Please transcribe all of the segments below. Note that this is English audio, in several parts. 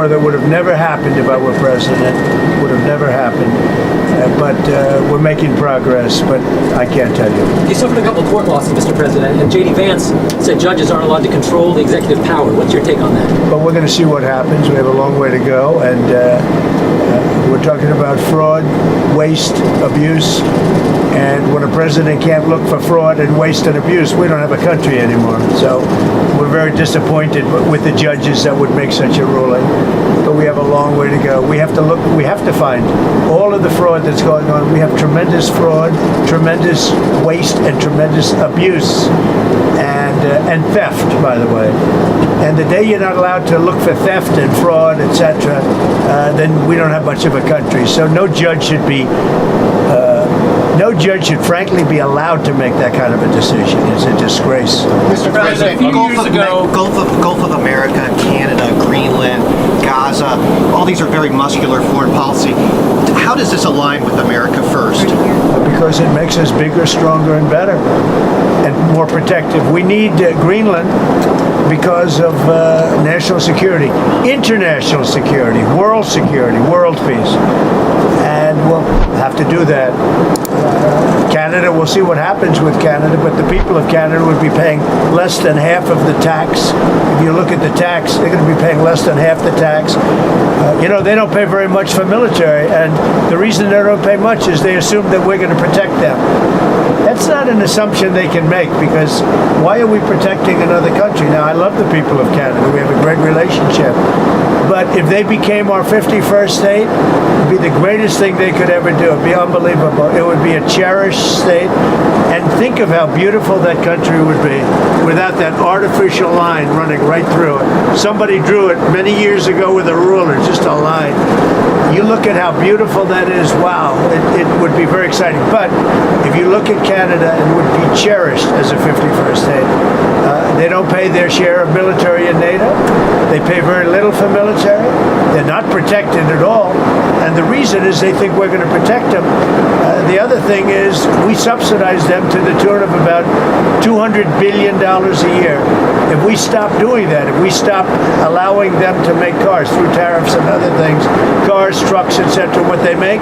war that would have never happened if I were president. Would have never happened. But we're making progress, but I can't tell you. You suffered a couple of court losses, Mr. President, and J.D. Vance said judges aren't allowed to control the executive power. What's your take on that? But we're going to see what happens. We have a long way to go, and we're talking about fraud, waste, abuse, and when a president can't look for fraud and waste and abuse, we don't have a country anymore. So we're very disappointed with the judges that would make such a ruling. But we have a long way to go. We have to look, we have to find all of the fraud that's going on. We have tremendous fraud, tremendous waste, and tremendous abuse, and theft, by the way. And the day you're not allowed to look for theft and fraud, etc., then we don't have much of a country. So no judge should frankly be allowed to make that kind of a decision. It's a disgrace. Mr. President, Gulf of America, Canada, Greenland, Gaza, all these are very muscular foreign policy. How does this align with America First? Because it makes us bigger, stronger, and better, and more protective. We need Greenland because of national security, international security, world peace. And we'll have to do that. Canada, we'll see what happens with Canada, but the people of Canada would be paying less than half of the tax. If you look at the tax, they're going to be paying less than half the tax. They don't pay very much for military, and the reason they don't pay much is they assume that we're going to protect them. That's not an assumption they can make, because why are we protecting another country? Now, I love the people of Canada. We have a great relationship. But if they became our 51st state, it would be the greatest thing they could ever do. It would be unbelievable. It would be a cherished state. And think of how beautiful that country would be without that artificial line running right through it. Somebody drew it many years ago with a ruler, just a line. You look at how beautiful that is, wow, it would be very exciting. But if you look at Canada, it would be cherished as a 51st state. They don't pay their share of military in NATO. They pay very little for military. They're not protected at all. And the reason is they think we're going to protect them. The other thing is we subsidize them to the tune of about $200 billion a year. If we stop doing that, if we stop allowing them to make cars through tariffs and other things, cars, trucks, etc., what they make,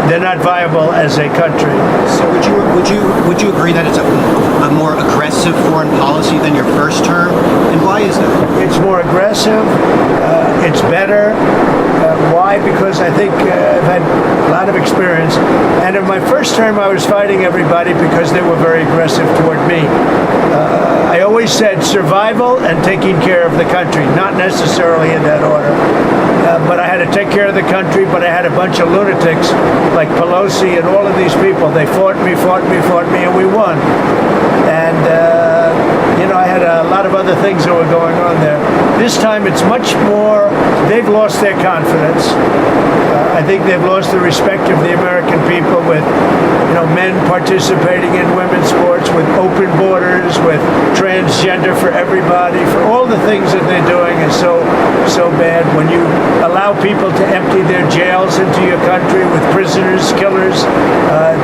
they're not viable as a country. So would you agree that it's a more aggressive foreign policy than your first term? And why is that? It's more aggressive. It's better. Why? Because I think I've had a lot of experience. And in my first term, I was fighting everybody because they were very aggressive toward me. I always said survival and taking care of the country, not necessarily in that order. But I had to take care of the country, but I had a bunch of lunatics like Pelosi and all of these people. They fought me, and we won. And I had a lot of other things that were going on there. This time it's much more, they've lost their confidence. I think they've lost the respect of the American people with, men participating in women's sports, with open borders, with transgender for everybody, for all the things that they're doing is so bad. When you allow people to empty their jails into your country with prisoners, killers,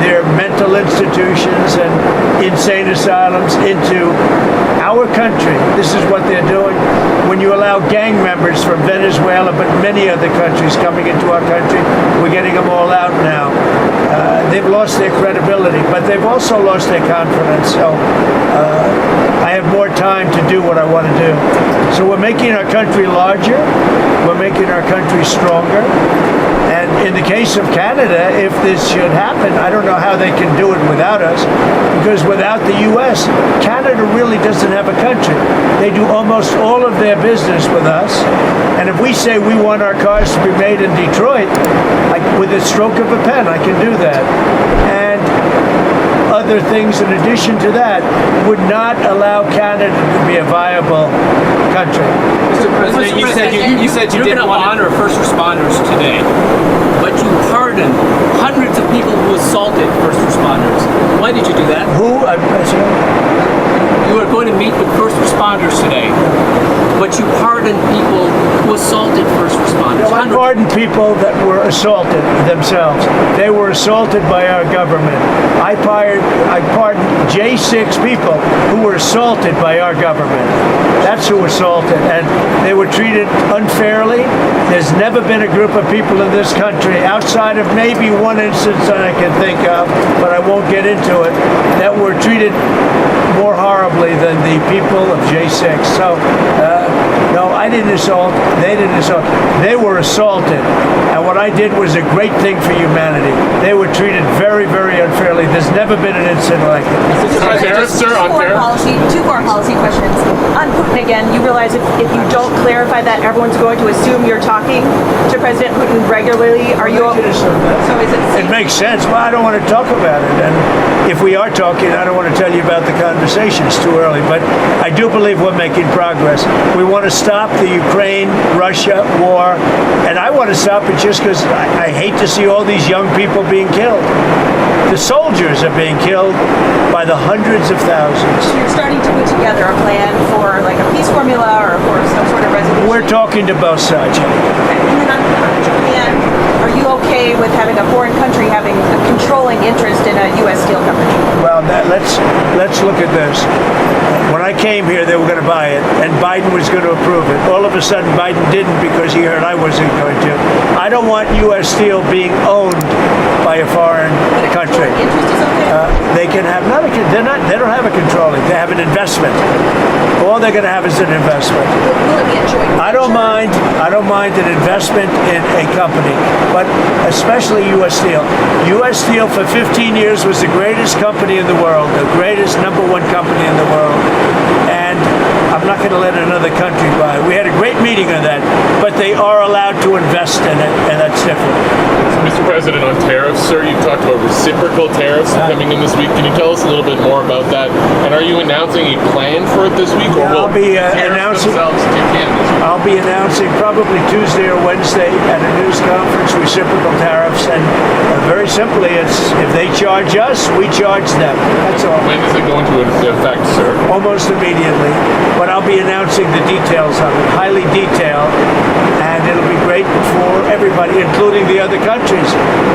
their mental institutions and insane asylums into our country, this is what they're doing. When you allow gang members from Venezuela, but many other countries coming into our country, we're getting them all out now. They've lost their credibility, but they've also lost their confidence. So I have more time to do what I want to do. So we're making our country larger. We're making our country stronger. And in the case of Canada, if this should happen, I don't know how they can do it without us, because without the U.S., Canada really doesn't have a country. They do almost all of their business with us. And if we say we want our cars to be made in Detroit, with a stroke of a pen, I can do that. And other things in addition to that would not allow Canada to be a viable country. Mr. President, you said you didn't want to honor first responders today, but you pardoned hundreds of people who assaulted first responders. Why did you do that? Who? You were going to meet with first responders today, but you pardoned people who assaulted first responders. I pardoned people that were assaulted themselves. They were assaulted by our government. I pardoned J6 people who were assaulted by our government. That's who assaulted, and they were treated unfairly. There's never been a group of people in this country, outside of maybe one instance that I can think of, but I won't get into it, that were treated more horribly than the people of J6. So, no, I didn't assault. They didn't assault. They were assaulted, and what I did was a great thing for humanity. They were treated very, very unfairly. There's never been an incident like this. On tariffs, sir, on tariffs. Two more policy questions. On Putin again, you realize if you don't clarify that, everyone's going to assume you're talking to President Putin regularly. Are you? So is it? It makes sense. Well, I don't want to talk about it. And if we are talking, I don't want to tell you about the conversation. It's too early. But I do believe we're making progress. We want to stop the Ukraine-Russia war. And I want to stop it just because I hate to see all these young people being killed. The soldiers are being killed by the hundreds of thousands. So you're starting to put together a plan for like a peace formula or for some sort of resolution? We're talking to both sides. Okay. And then on Japan, are you okay with having a foreign country having a controlling interest in a U.S. steel company? Well, let's look at this. When I came here, they were going to buy it, and Biden was going to approve it. All of a sudden, Biden didn't because he heard I wasn't going to. I don't want U.S. steel being owned by a foreign country. Interest is okay? They can have they don't have a controlling. They have an investment. All they're going to have is an investment. Will it be a joint venture? I don't mind an investment in a company, but especially U.S. Steel. U.S. Steel for 15 years was the greatest company in the world, the greatest #1 company in the world, and I'm not going to let another country buy. We had a great meeting on that, but they are allowed to invest in it, and that's different. Mr. President, on tariffs, sir, you talked about reciprocal tariffs coming in this week. Can you tell us a little bit more about that? And are you announcing a plan for it this week, or will I'll be tariffs announcing. themselves kick in this week? I'll be announcing probably Tuesday or Wednesday at a news conference reciprocal tariffs, and very simply, it's if they charge us, we charge them. That's all. When is it going to affect, sir? Almost immediately, but I'll be announcing the details of it, highly detailed, and it'll be great for everybody, including the other countries.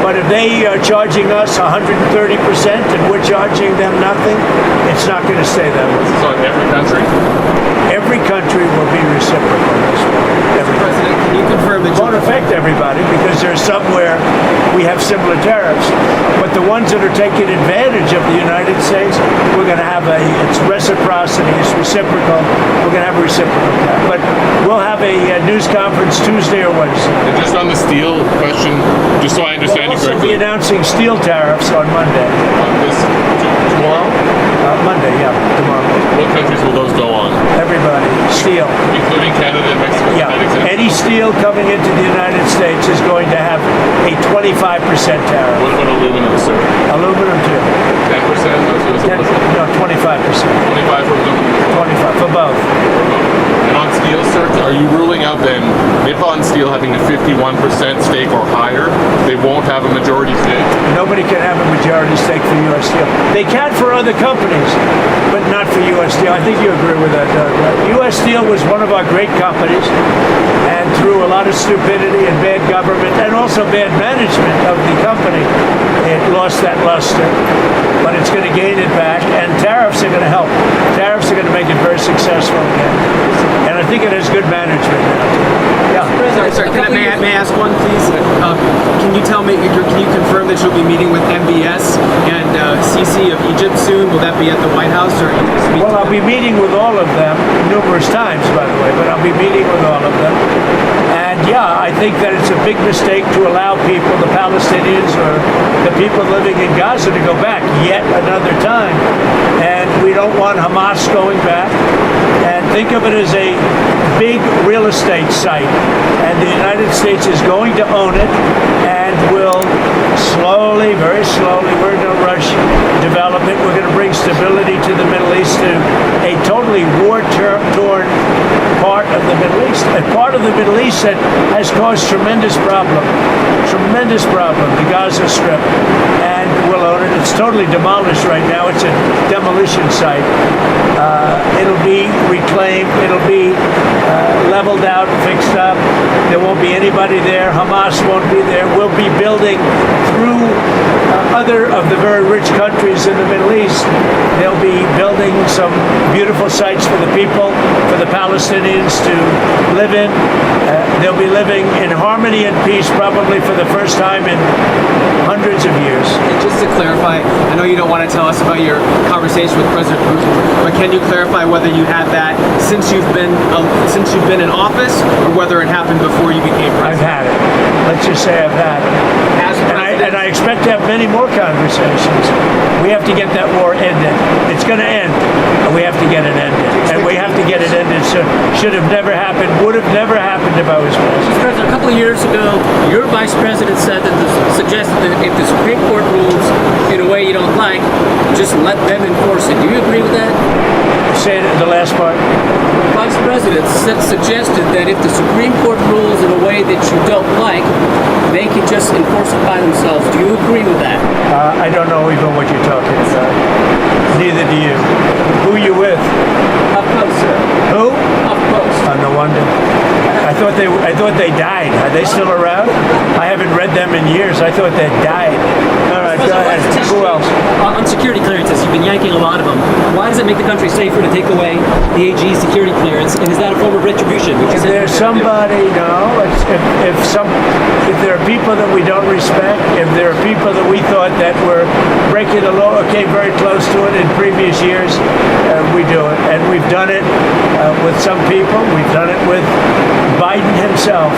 But if they are charging us 130% and we're charging them nothing, it's not going to stay that way. This is on every country? Every country will be reciprocal this way. Every President, can you confirm that It won't affect everybody because there's somewhere we have similar tariffs. But the ones that are taking advantage of the United States, we're going to have it's reciprocity, it's reciprocal. We're going to have a reciprocal tariff. But we'll have a news conference Tuesday or Wednesday. And just on the steel question, just so I understand We'll you also be correctly, announcing steel tariffs on Monday. on this tomorrow, Monday, yeah, tomorrow. what countries will those go on? Everybody, steel. Including Canada and Mexico? Yeah, That exempt? any steel coming into the United States is going to have a 25% tariff. What about aluminum, sir? Aluminum too. 10%? No, 25%. 25 for aluminum. 25 for both. And on steel, sir, are you ruling out then Nippon Steel having a 51% stake or higher? They won't have a majority stake. Nobody can have a majority stake for U.S. Steel. They can for other companies, but not for U.S. Steel. I think you agree with that, Doug. U.S. Steel was one of our great companies, and through a lot of stupidity and bad government and also bad management of the company, it lost that luster. But it's going to gain it back, and tariffs are going to help. Tariffs are going to make it very successful again. And I think it has good management now. Yeah. Sorry, may I ask one, please? Can you tell me, can you confirm that you'll be meeting with MBS and Sisi of Egypt soon? Will that be at the White House, or? Well, I'll be meeting with all of them numerous times, by the way, but I'll be meeting with all of them. And yeah, I think that it's a big mistake to allow people, the Palestinians or the people living in Gaza, to go back yet another time. And we don't want Hamas going back. And think of it as a big real estate site. And the United States is going to own it and will slowly, very slowly, we're in no rush, develop it. We're going to bring stability to the Middle East, to a totally war-torn part of the Middle East. A part of the Middle East that has caused tremendous problem, the Gaza Strip. And we'll own it. It's totally demolished right now. It's a demolition site. It'll be reclaimed. It'll be leveled out, fixed up. There won't be anybody there. Hamas won't be there. We'll be building through other of the very rich countries in the Middle East. They'll some beautiful sites for the people, for the Palestinians to live in. They'll be living in harmony and peace probably for the first time in hundreds of years. And just to clarify, I know you don't want to tell us about your conversation with President Putin, but can you clarify whether you had that since you've been in office, or whether it happened before you became I've president? had it. Let's just say I've had it. And I expect to have many more conversations. We have to get that war ended. It's going to end. And we have to get it ended. And we have to get it ended. So should have never happened, would have never happened if I was president. Mr. President, a couple of years ago, your vice president suggested that if the Supreme Court rules in a way you don't like, just let them enforce it. Do you agree with that? Say it in the last part. Vice President suggested that if the Supreme Court rules in a way that you don't like, they can just enforce it by themselves. Do you agree with that? I don't know even what you're talking about. Neither do you. Who are you with? Up close, sir. Who? Up close. No wonder. I thought they died. Are they still around? I haven't read them in years. I thought they died. All right, go ahead. Who else? On security clearances, you've been yanking a lot of them. Why does it make the country safer to take away the AG's security clearance? And is that a form of retribution? If there's somebody, if there are people that we don't respect, if there are people that we thought that were breaking the law, came very close to it in previous years, we do it. And we've done it with some people. We've done it with Biden himself.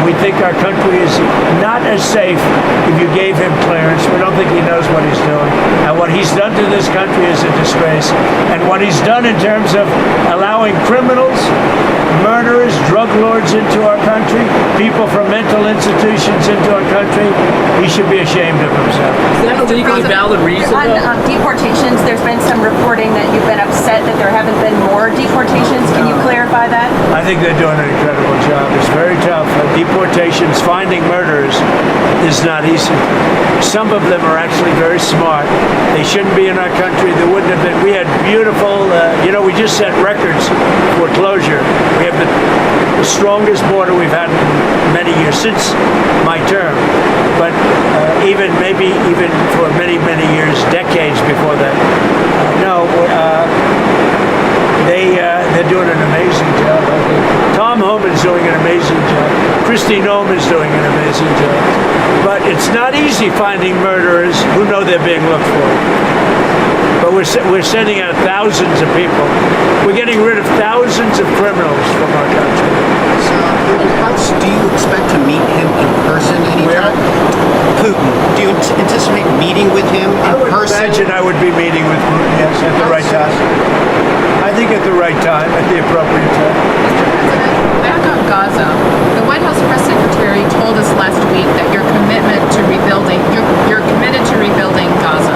We think our country is not as safe if you gave him clearance. We don't think he knows what he's doing. And what he's done to this country is a disgrace. And what he's done in terms of allowing criminals, murderers, drug lords into our country, people from mental institutions into our country, he should be ashamed of himself. Is that a legally valid reason? On deportations, there's been some reporting that you've been upset that there haven't been more deportations. Can you clarify that? I think they're doing an incredible job. It's very tough. Deportations, finding murderers is not easy. Some of them are actually very smart. They shouldn't be in our country. There wouldn't have been. We had beautiful, we just set records for closure. We have the strongest border we've had in many years, since my term. But even for many, many years, decades before that. They're doing an amazing job. I think Tom Homan's doing an amazing job. Kristi Noem's doing an amazing job. But it's not easy finding murderers who know they're being looked for. But we're sending out thousands of people. We're getting rid of thousands of criminals from our country. So, do you expect to meet him in person anytime? Putin. Do you anticipate meeting with him in person? I imagine I would be meeting with Putin, yes, at the right time. I think at the right time, at the appropriate time. Back on Gaza, the White House press secretary told us last week that you're committed to rebuilding Gaza.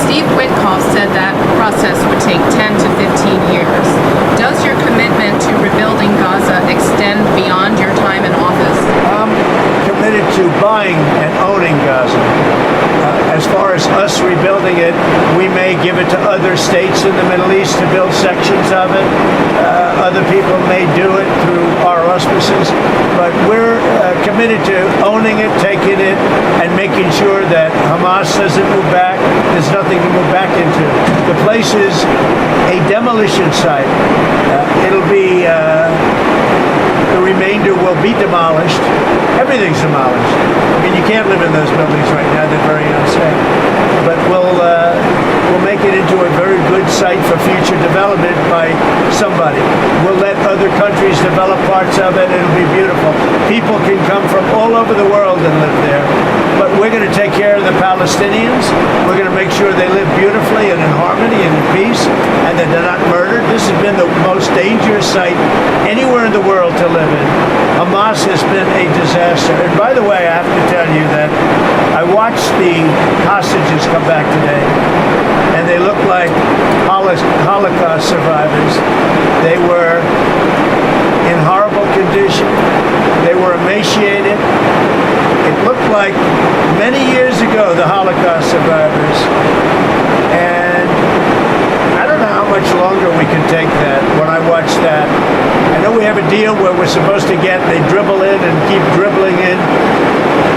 Steve Witkoff said that process would take 10 to 15 years. Does your commitment to rebuilding Gaza extend beyond your time in office? I'm committed to buying and owning Gaza. As far as us rebuilding it, we may give it to other states in the Middle East to build sections of it. Other people may do it through our auspices, but we're committed to owning it, taking it, and making sure that Hamas doesn't move back. There's nothing to move back into. The place is a demolition site. It'll be the remainder will be demolished. Everything's demolished. I mean, you can't live in those buildings right now. They're very unsafe. But we'll make it into a very good site for future development by somebody. We'll let other countries develop parts of it. It'll be beautiful. People can come from all over the world and live there. But we're going to take care of the Palestinians. We're going to make sure they live beautifully and in harmony and in peace, and that they're not murdered. This has been the most dangerous site anywhere in the world to live in. Hamas has been a disaster. And by the way, I have to tell you that I watched the hostages come back today, and they look like Holocaust survivors. They were in horrible condition. They were emaciated. It looked like many years ago, the Holocaust survivors. And I don't know how much longer we can take that. When I watch that, I know we have a deal where we're supposed to get, they dribble in and keep dribbling in,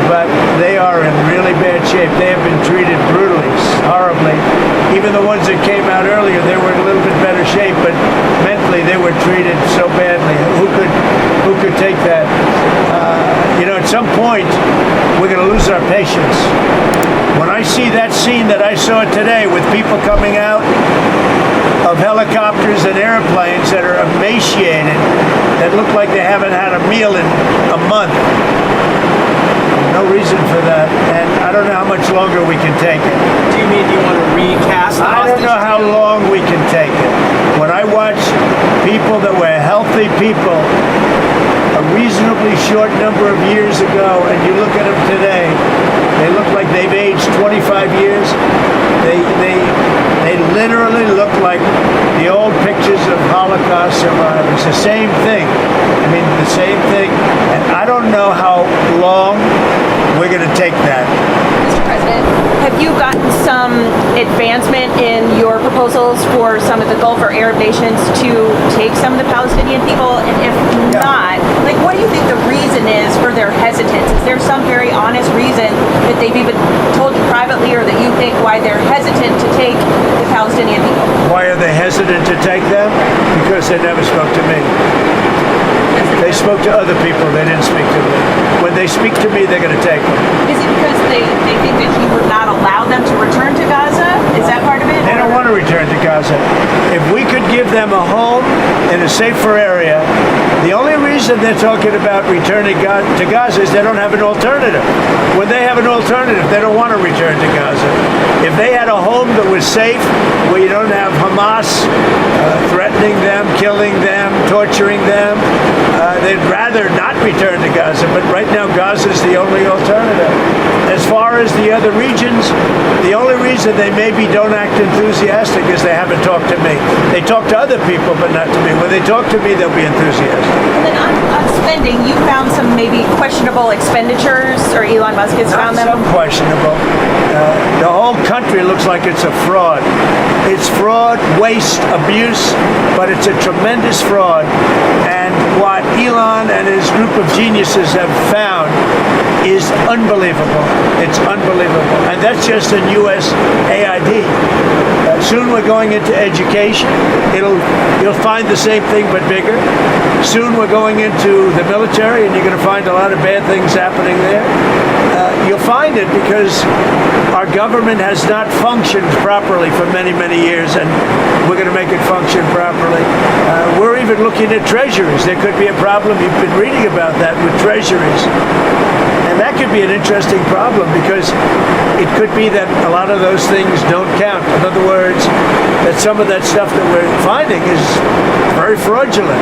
but they are in really bad shape. They have been treated brutally, horribly. Even they were treated so badly. Who could take that? At some point, we're going to lose our patience. When I see that scene that I saw today with people coming out of helicopters and airplanes that are emaciated, that look like they haven't had a meal in a month, no reason for that, and I don't know how much longer we can take it. Do you mean you want to recast the I don't know how long we can take it. When I watch people that were healthy people a reasonably short number of years ago, and you look at them today, they look like they've aged 25 years. They literally look like the old pictures of Holocaust survivors. The same thing. I mean, the same thing. And I don't know how long we're going to take that. Mr. President, have you gotten some advancement in your proposals for some of the Gulf or Arab nations to take some of the Palestinian people? And if not, what do you think the reason is for their hesitance? Is there some very honest reason that they've even told you privately, or that you think why they're hesitant to take the Palestinian people? Why are they hesitant to take them? Because they never spoke to me. They spoke to other people. They didn't speak to me. When they speak to me, they're going to take them. Is it because they think that you would not allow them to return to Gaza? Is that part of it? They don't want to return to Gaza. If we could give them a home in a safer area, the only reason they're talking about returning to Gaza is they don't have an alternative. When they have an alternative, they don't want to return to Gaza. If they had a home that was safe, where you don't have Hamas threatening them, killing them, torturing them, they'd rather not return to Gaza. But right now, Gaza is the only alternative. As far as the other regions, the only reason they maybe don't act enthusiastic is they haven't talked to me. They talk to other people, but not to me. When they talk to me, they'll be enthusiastic. And then on spending, you found some maybe questionable expenditures, or Elon Musk has found them? Some questionable. The whole country looks like it's a fraud. It's fraud, waste, abuse, but it's a tremendous fraud. And what Elon and his group of geniuses have found is unbelievable. It's unbelievable. And that's just in U.S. AID. Soon we're going into education. You'll find the same thing but bigger. Soon we're going into the military, and you're going to find a lot of bad things happening there. You'll find it because our government has not functioned properly for many, many years, and we're going to make it function properly. We're even looking at treasuries. There could be a problem. You've been reading about that with treasuries. And that could be an interesting problem, because it could be that a lot of those things don't count. In other words, that some of that stuff that we're finding is very fraudulent.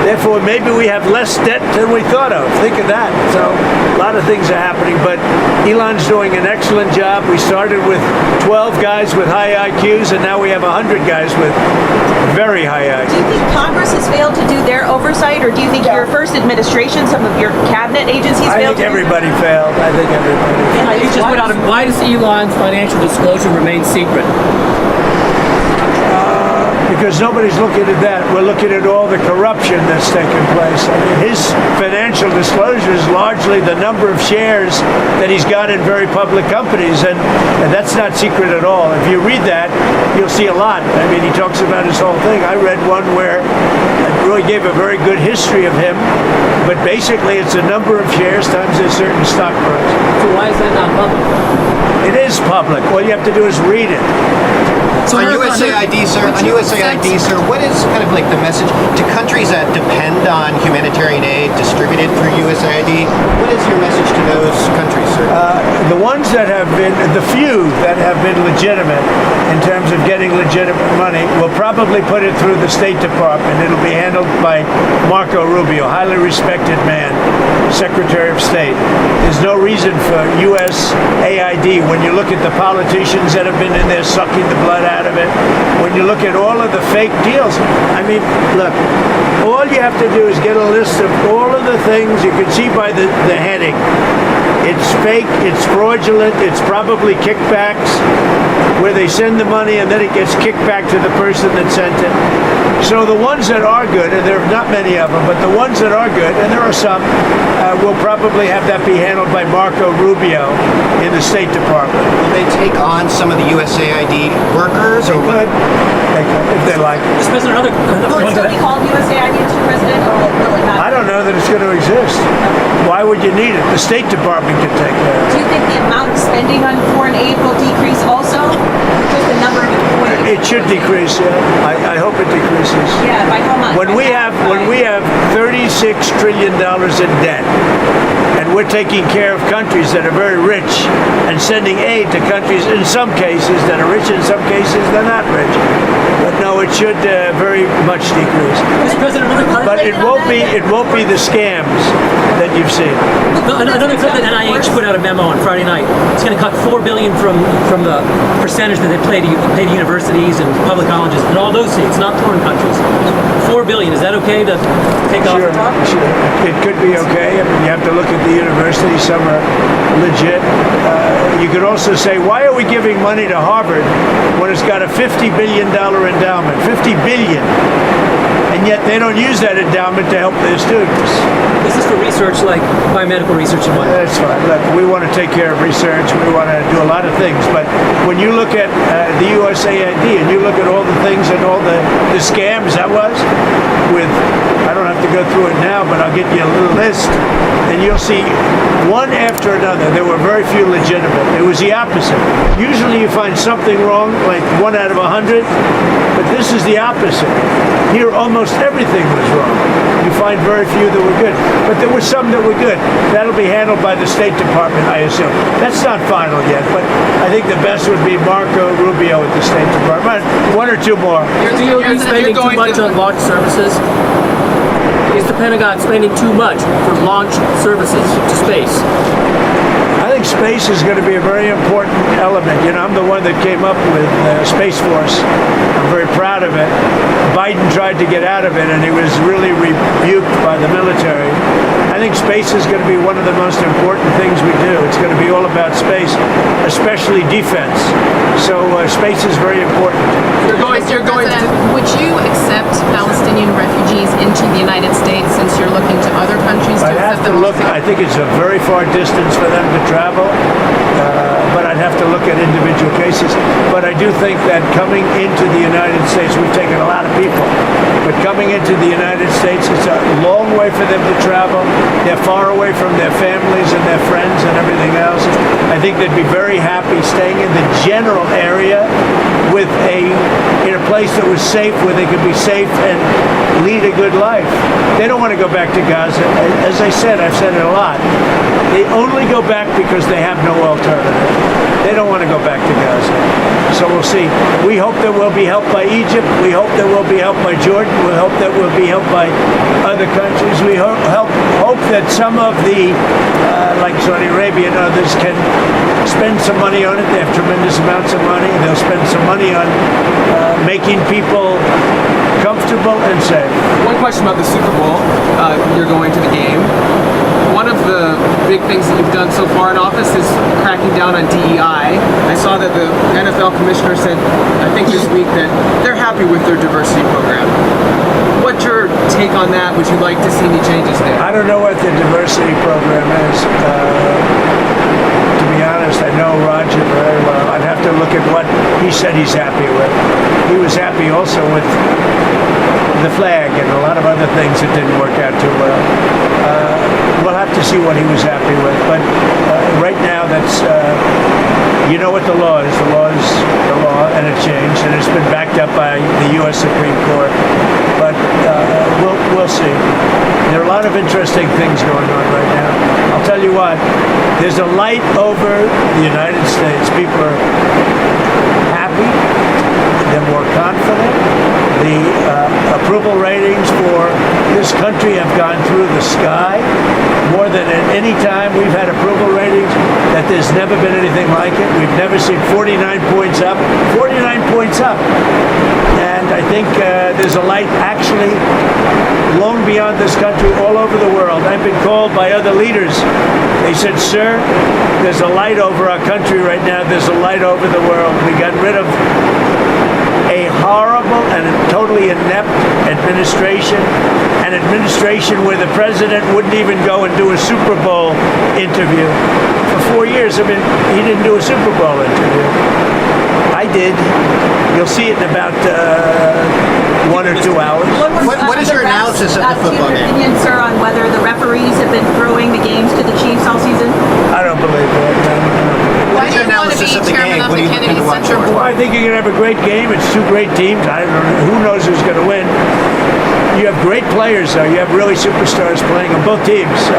Therefore, maybe we have less debt than we thought of. Think of that. So a lot of things are happening, but Elon's doing an excellent job. We started with 12 guys with high IQs, and now we have 100 guys with very high IQs. Do you think Congress has failed to do their oversight, or do you think your first administration, some of your cabinet agencies failed to do? Everybody failed. I think everybody failed. You just put out why does Elon's financial disclosure remain secret? Because nobody's looking at that. We're looking at all the corruption that's taken place. I mean, his financial disclosure is largely the number of shares that he's got in very public companies, and that's not secret at all. If you read that, you'll see a lot. I mean, he talks about his whole thing. I read one where it really gave a very good history of him, but basically it's the number of shares times a certain stock price. So why is that not public? It is public. All you have to do is read it. So on USAID, sir, what is kind of like the message to countries that depend on humanitarian aid distributed through USAID? What is your message to those countries, sir? The ones that have been, the few that have been legitimate in terms of getting legitimate money, will probably put it through the State Department. It'll be handled by Marco Rubio, highly respected man, Secretary of State. There's no reason for USAID, when you look at the politicians that have been in there sucking the blood out of it, when you look at all of the fake deals. I mean, look, all you have to do is get a list of all of the things you can see by the heading. It's fake, it's fraudulent, it's probably kickbacks, where they send the money and then it gets kicked back to the person that sent it. So the ones that are good, and there are not many of them, but the ones that are good, and there are some, will probably have that be handled by Marco Rubio in the State Department. Will they take on some of the USAID workers, or what? They could, if they like. Mr. President, Will it still be called USAID, Mr. President, or will it not? I don't know that it's going to exist. Why would you need it? The State Department can take care of it. Do you think the amount of spending on foreign aid will decrease also? Just the number of employees? It should decrease. Yeah. I hope it decreases. Yeah, by how much? When we have $36 trillion in debt, and we're taking care of countries that are very rich and sending aid to countries in some cases that are rich, in some cases they're not rich. But no, it should very much decrease. Mr. President, But it won't be the scams that you've seen. Another clip that NIH put out a memo on Friday night. It's going to cut $4 billion from the percentage that they pay to universities and public colleges and all those states, not foreign countries. $4 billion. Is that okay to take off the top? Sure. It could be okay. I mean, you have to look at the universities. Some are legit. You could also say, why are we giving money to Harvard when it's got a $50 billion endowment? $50 billion. And yet they don't use that endowment to help their students. This is for research like biomedical research and whatnot. That's fine. Look, we want to take care of research. We want to do a lot of things. But when you look at the USAID and you look at all the things and all the scams that was with, I don't have to go through it now, but I'll get you a little list, and you'll see one after another. There were very few legitimate. It was the opposite. Usually you find something wrong, like 1 out of 100, but this is the opposite. Here, almost everything was wrong. You find very few that were good. But there were some that were good. That'll be handled by the State Department, I assume. That's not final yet, but I think the best would be Marco Rubio at the State Department. One or two more. Is the DoD spending too much on launch services? Is the Pentagon spending too much for launch services to space? I think space is going to be a very important element. You know, I'm the one that came up with Space Force. I'm very proud of it. Biden tried to get out of it, and he was really rebuked by the military. I think space is going to be one of the most important things we do. It's going to be all about space, especially defense. So space is very important. Mr. President, would you accept Palestinian refugees into the United States since you're looking to other countries to I'd have accept to them look. also? I think it's a very far distance for them to travel, but I'd have to look at individual cases. But I do think that coming into the United States, we've taken a lot of people, but coming into the United States, it's a long way for them to travel. They're far away from their families and their friends and everything else. I think they'd be very happy staying in the general area with in a place that was safe, where they could be safe and lead a good life. They don't want to go back to Gaza. As I said, I've said it a lot. They only go back because they have no alternative. They don't want to go back to Gaza. So we'll see. We hope that we'll be helped by Egypt. We hope that we'll be helped by Jordan. We hope that we'll be helped by other countries. We hope that some of the, like Saudi Arabia and others, can spend some money on it. They have tremendous amounts of money. They'll spend some money on making people comfortable and safe. One question about the Super Bowl. You're going to the game. One of the big things that you've done so far in office is cracking down on DEI. I saw that the NFL commissioner said, I think this week, that they're happy with their diversity program. What's your take on that? Would you like to see any changes there? I don't know what the diversity program is. To be honest, I know Roger very well. I'd have to look at what he said he's happy with. He was happy also with the flag and a lot of other things that didn't work out too well. We'll have to see what he was happy with. But right now, that's you know what the law is. The law is the law, and it changed, and it's been backed up by the U.S. Supreme Court. But we'll see. There are a lot of interesting things going on right now. I'll tell you what. There's a light over the United States. People are happy. They're more confident. The approval ratings for this country have gone through the sky, more than at any time we've had approval ratings, that there's never been anything like it. We've never seen 49 points up. 49 points up. And I think there's a light actually long beyond this country, all over the world. I've been called by other leaders. They said, sir, there's a light over our country right now. There's a light over the world. We got rid of a horrible terrible and a totally inept administration, an administration where the president wouldn't even go and do a Super Bowl interview. For 4 years, I mean, he didn't do a Super Bowl interview. I did. You'll see it in about 1 or 2 hours. What is your analysis of the football game? Opinion, sir, on whether the referees have been throwing the games to the Chiefs all season? I don't believe that. Why is do your you want to analysis be of the chairman game? of What do the you Kennedy tend to watch Center for? Well, I Board? think you're going to have a great game. It's 2 great teams. I don't know. Who knows who's going to win? You have great players, though. You have really superstars playing on both teams. So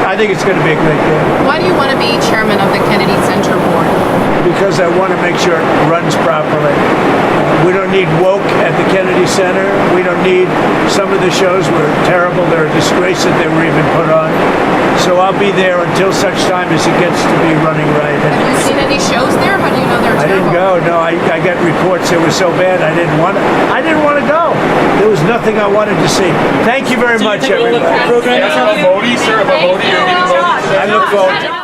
I think it's going to be a great game. Why do you want to be chairman of the Kennedy Center Board? Because I want to make sure it runs properly. We don't need woke at the Kennedy Center. We don't need some of the shows were terrible. They're a disgrace that they were even put on. So I'll be there until such time as it gets to be running right. And Have you seen any shows there? How do you know they're I terrible? didn't go. No, I got reports they were so bad. I didn't want to go. There was nothing I wanted to see. Thank you very much, everybody. Yes, about Modi, sir. About Modi, you're going to vote. I look forward to it.